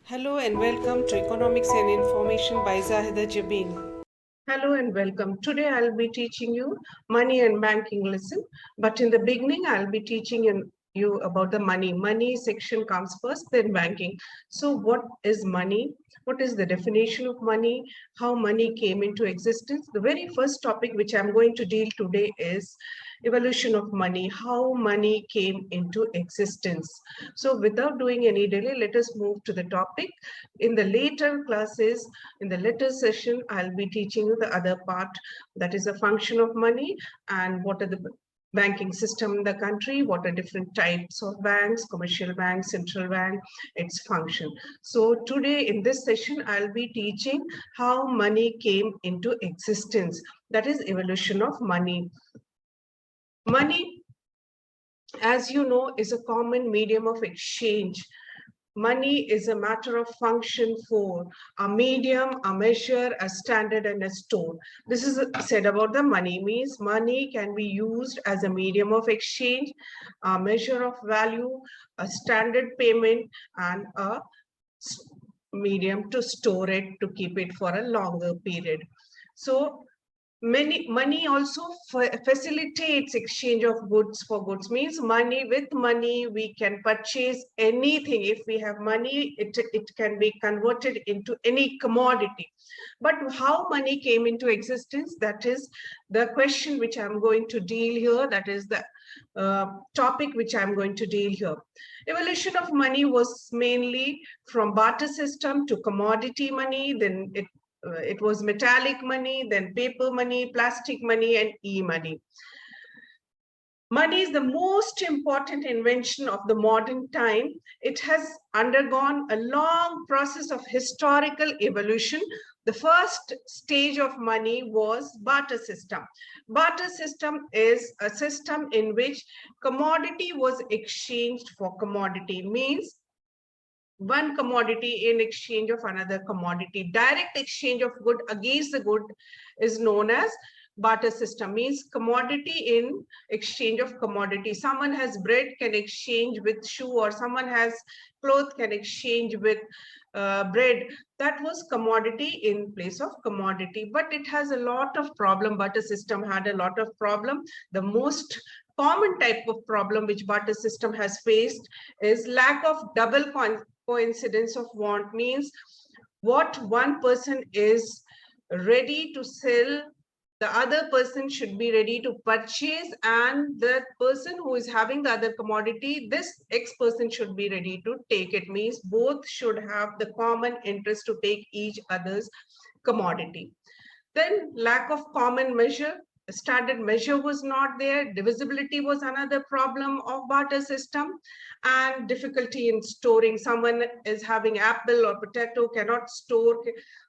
Hello and welcome to Economics and Information by Zahida Jabin. Hello and welcome. Today I'll be teaching you money and banking lesson. But in the beginning, I'll be teaching you about the money. Money section comes first, then banking. So what is money? What is the definition of money? How money came into existence? The very first topic which I'm going to deal today is evolution of money, how money came into existence. So without doing any delay, let us move to the topic. In the later classes, in the later session, I'll be teaching you the other part, that is a function of money and what are the banking system in the country, what are different types of banks, commercial banks, central bank, its function. So today in this session, I'll be teaching how money came into existence, that is evolution of money. Money, as you know, is a common medium of exchange. Money is a matter of function for a medium, a measure, a standard, and a store. This is said about the money, means money can be used as a medium of exchange, a measure of value, a standard payment, and a medium to store it, to keep it for a longer period. So money also facilitates exchange of goods for goods, means with money we can purchase anything. If we have money, it can be converted into any commodity. But how money came into existence, that is the question which I'm going to deal here. That is the topic which I'm going to deal here. Evolution of money was mainly from barter system to commodity money, then it was metallic money, then paper money, plastic money, and e-money. Money is the most important invention of the modern time. It has undergone a long process of historical evolution. The first stage of money was barter system. Barter system is a system in which commodity was exchanged for commodity, means one commodity in exchange of another commodity. Direct exchange of good against the good is known as barter system, means commodity in exchange of commodity. Someone has bread, can exchange with shoe, or someone has cloth, can exchange with bread. That was commodity in place of commodity. But it has a lot of problem. Barter system had a lot of problem. The most common type of problem which barter system has faced is lack of double coincidence of want, means what one person is ready to sell, the other person should be ready to purchase, and the person who is having the other commodity, this X person should be ready to take it, means both should have the common interest to take each other's commodity. Then lack of common measure, standard measure was not there. Divisibility was another problem of barter system, and difficulty in storing. Someone is having apple or potato, cannot store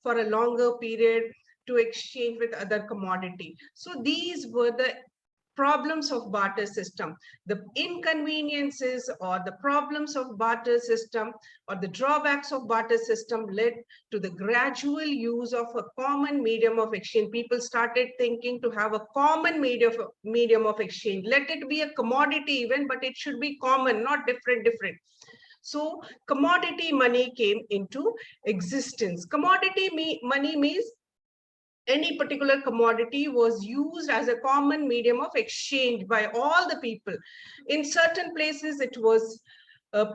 for a longer period to exchange with other commodity. So these were the problems of barter system. The inconveniences or the problems of barter system or the drawbacks of barter system led to the gradual use of a common medium of exchange. People started thinking to have a common medium of exchange. Let it be a commodity even, but it should be common, not different. So commodity money came into existence. Commodity money means any particular commodity was used as a common medium of exchange by all the people. In certain places, it was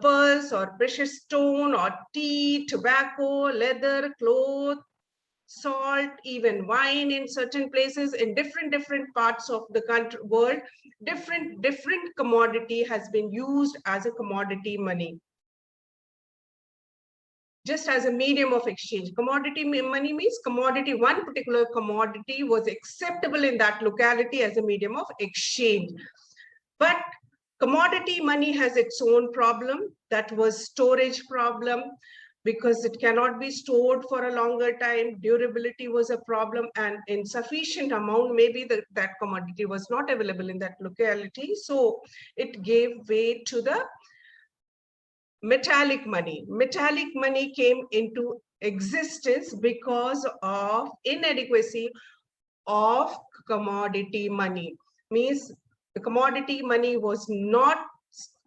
pearls or precious stone or tea, tobacco, leather, cloth, salt, even wine. In certain places, in different parts of the country, world, different commodity has been used as a commodity money, just as a medium of exchange. Commodity money means commodity, one particular commodity was acceptable in that locality as a medium of exchange. But commodity money has its own problem, that was storage problem, because it cannot be stored for a longer time. Durability was a problem, and in sufficient amount, maybe that commodity was not available in that locality. So it gave way to the metallic money. Metallic money came into existence because of inadequacy of commodity money. Means the commodity money was not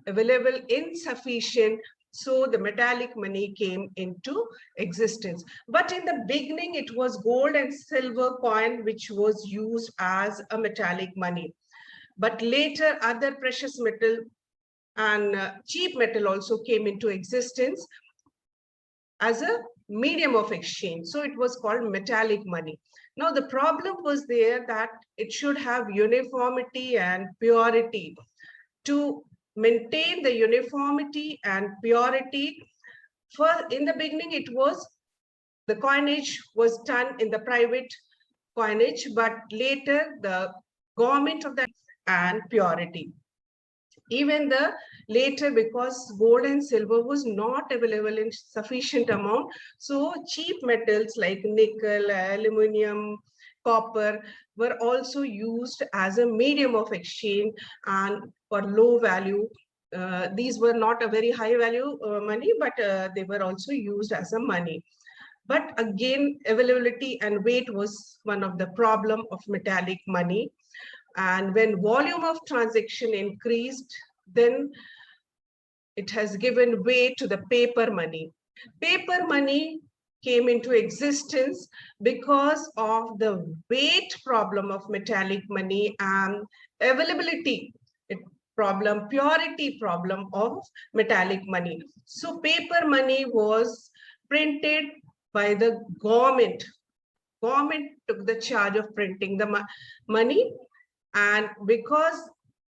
available in sufficient, So the metallic money came into existence. But in the beginning, it was gold and silver coin which was used as a metallic money. But later, other precious metal and cheap metal also came into existence as a medium of exchange. So it was called metallic money. Now, the problem was there that it should have uniformity and purity. To maintain the uniformity and purity, in the beginning, it was the coinage was done in the private coinage, but later the government of that and purity. Even the later, because gold and silver was not available in sufficient amount, so cheap metals like nickel, aluminum, copper were also used as a medium of exchange and for low value. These were not a very high value money, but they were also used as a money. But again, availability and weight was one of the problem of metallic money. And when volume of transaction increased, then it has given way to the paper money. Paper money came into existence because of the weight problem of metallic money and availability problem, purity problem of metallic money. So paper money was printed by the government. Government took the charge of printing the money, and because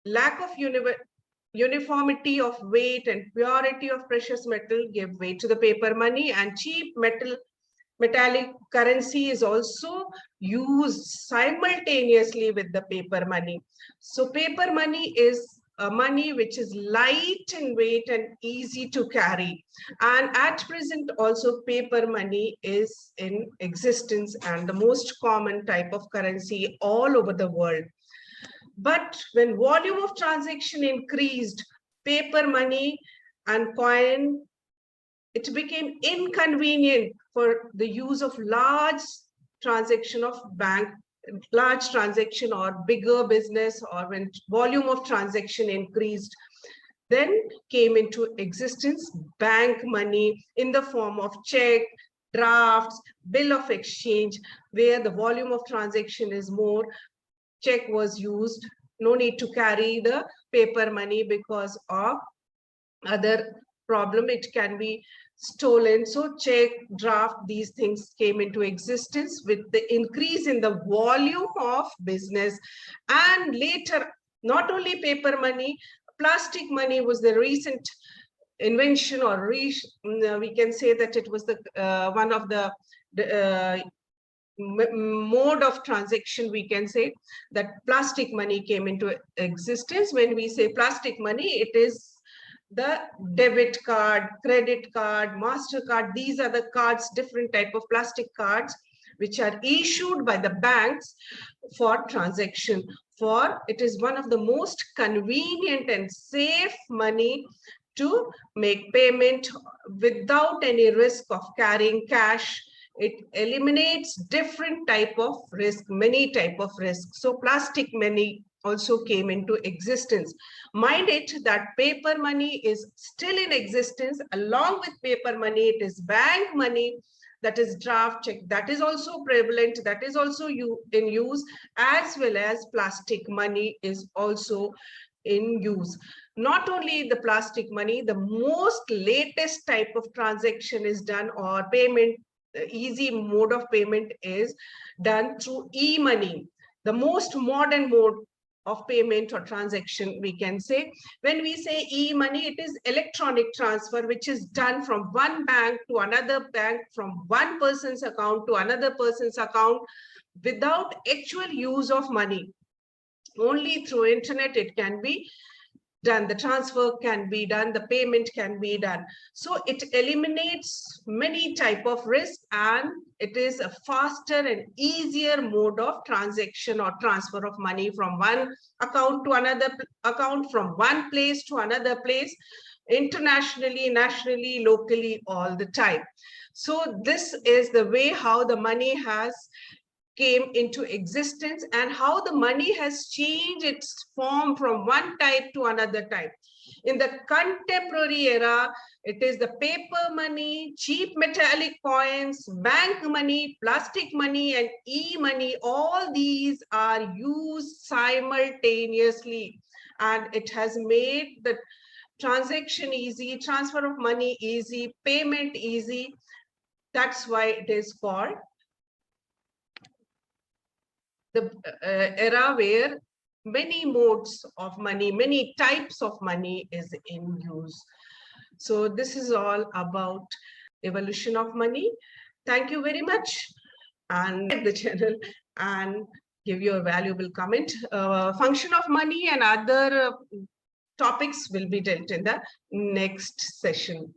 lack of uniformity of weight and purity of precious metal gave way to the paper money, and cheap metallic currency is also used simultaneously with the paper money. So paper money is a money which is light in weight and easy to carry. And at present also paper money is in existence and the most common type of currency all over the world. But when volume of transaction increased, paper money and coin, it became inconvenient for the use of large transaction of large transaction or bigger business, or when volume of transaction increased, then came into existence bank money in the form of check, drafts, bill of exchange, where the volume of transaction is more. Check was used, no need to carry the paper money because of other problem, it can be stolen. So check, draft, these things came into existence with the increase in the volume of business. And later, not only paper money, plastic money was the recent invention, or we can say that it was the one of the mode of transaction. We can say that plastic money came into existence. When we say plastic money, it is the debit card, credit card, MasterCard. These are the cards, different type of plastic cards, which are issued by the banks for transaction. For it is one of the most convenient and safe money to make payment without any risk of carrying cash. It eliminates different type of risk, many type of risk. So plastic money also came into existence. Mind it that paper money is still in existence. Along with paper money, it is bank money, that is draft check, that is also prevalent, that is also in use, as well as plastic money is also in use. Not only the plastic money, the most latest type of transaction is done, or payment, easy mode of payment is done through e-money, the most modern mode of payment or transaction, we can say. When we say e-money, it is electronic transfer, which is done from one bank to another bank, from one person's account to another person's account, without actual use of money. Only through internet it can be done, the transfer can be done, the payment can be done. So it eliminates many type of risk, and it is a faster and easier mode of transaction or transfer of money from one account to another account, from one place to another place, internationally, nationally, locally, all the time. So this is the way how the money has came into existence, and how the money has changed its form from one type to another type. In the contemporary era, it is the paper money, cheap metallic coins, bank money, plastic money, and e-money. All these are used simultaneously, and it has made the transaction easy, transfer of money easy, payment easy. That's why it is called the era where many modes of money, many types of money is in use. So this is all about evolution of money. Thank you very much, and like the channel and give your valuable comment. Function of money and other topics will be dealt in the next session.